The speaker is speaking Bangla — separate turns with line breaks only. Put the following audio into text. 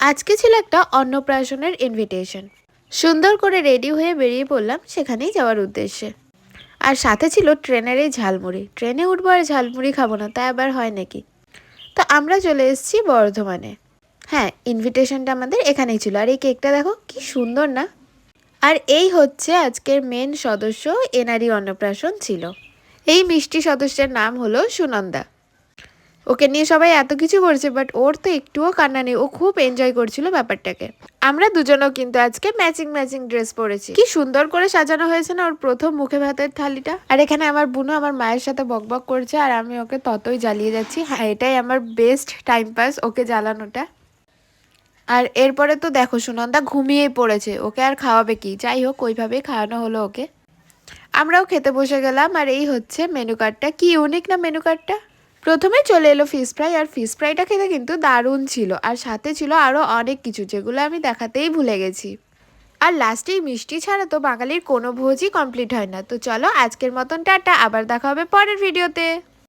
আজকে ছিল একটা অন্নপ্রাশনের ইনভিটেশন। সুন্দর করে রেডি হয়ে বেরিয়ে পড়লাম সেখানেই যাওয়ার উদ্দেশ্যে। আর সাথে ছিল ট্রেনের এই ঝালমুড়ি। ট্রেনে উঠবো আর ঝালমুড়ি খাবো না, তা আবার হয় নাকি? তো আমরা চলে এসেছি বর্ধমানে। হ্যাঁ, ইনভিটেশনটা আমাদের এখানেই ছিল। আর এই কেকটা দেখো কি সুন্দর না? আর এই হচ্ছে আজকের মেন সদস্য, এনারই অন্নপ্রাশন ছিল। এই মিষ্টি সদস্যের নাম হলো সুনন্দা। ওকে নিয়ে সবাই এত কিছু করছে, বাট ওর তো একটুও কান্না নেই। ও খুব এনজয় করছিল ব্যাপারটাকে। আমরা দুজনও কিন্তু আজকে ম্যাচিং ম্যাচিং ড্রেস পরেছি। কি সুন্দর করে সাজানো হয়েছে না ওর প্রথম মুখে ভাতের থালিটা। আর এখানে আমার বুনু আমার মায়ের সাথে বকবক করছে, আর আমি ওকে ততই জ্বালিয়ে যাচ্ছি। হ্যাঁ, এটাই আমার বেস্ট টাইম পাস, ওকে জ্বালানোটা। আর এরপরে তো দেখো সুনন্দা ঘুমিয়েই পড়েছে, ওকে আর খাওয়াবে কি? যাই হোক, ওইভাবেই খাওয়ানো হলো ওকে। আমরাও খেতে বসে গেলাম। আর এই হচ্ছে মেনু কার্ডটা। কি ইউনিক না মেনু কার্ডটা? প্রথমে চলে এলো ফিশ ফ্রাই। আর ফিশ ফ্রাইটা খেতে কিন্তু দারুণ ছিল। আর সাথে ছিল আরও অনেক কিছু, যেগুলো আমি দেখাতেই ভুলে গেছি। আর লাস্টেই মিষ্টি ছাড়া তো বাঙালির কোনো ভোজই কমপ্লিট হয় না। তো চলো আজকের মতন টাটা, আবার দেখা হবে পরের ভিডিওতে।